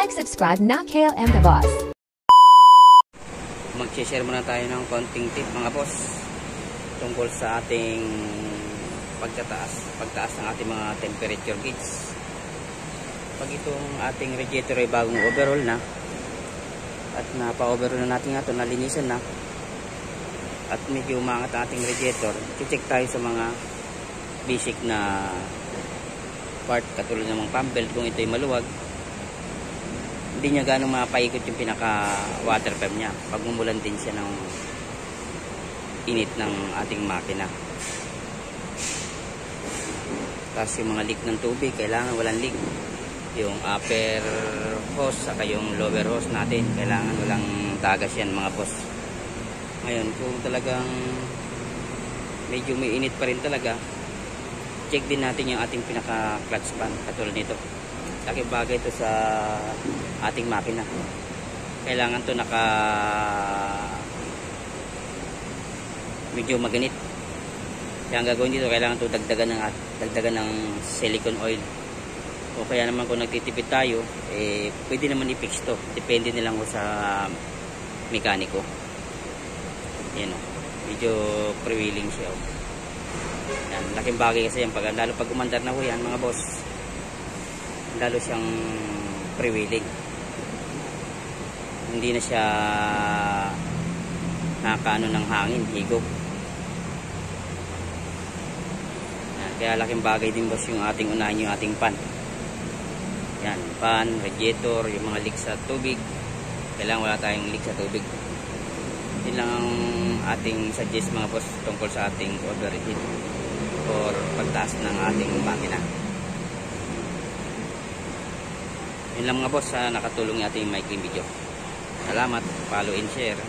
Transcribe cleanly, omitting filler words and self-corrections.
like, subscribe na KLM The Boss. Mag-share muna tayo ng konting tip mga boss tungkol sa ating pagtaas ng ating mga temperature gauge. Pag itong ating radiator ay bagong overhaul na at napa-overhaul na natin ito, nalinisan na at medyo umangat ang ating radiator, check tayo sa mga basic na part katulad ng mga pump belt. Kung ito ay maluwag, hindi niya ganong mapaikot yung pinaka water pump niya. Pagmumulan din siya ng init ng ating makina. Tapos yung mga leak ng tubig, kailangan walang leak. Yung upper hose saka yung lower hose natin, kailangan walang tagas yan mga boss. Ngayon, kung talagang medyo may init pa rin talaga, check din natin yung ating pinaka clutch pan katulad nito. Laking bagay ito sa ating makina. Kailangan to medyo maganit. Kaya ang gagawin dito, kailangan to dagdagan ng silicone oil. O kaya naman kung nagtitipid tayo, pwede naman i-fix to. Depende nilang sa mekaniko. Yan o, medyo prevailing siya o. Yan, laking bagay kasi yan, lalo pag umandar na ho yan mga boss, lalo siyang prevailing. Hindi na siya nakakaano ng hangin, higop. Yan, kaya laking bagay din boss yung ating unahin, yung ating pan. Yan, pan, radiator, yung mga leak sa tubig. Kailangan wala tayong leak sa tubig. Yun lang ang ating suggest mga boss tungkol sa ating overheat or pagtaas ng ating makina. Yun lang mga boss, nakatulong yung ating maikling video. Salamat, follow and share.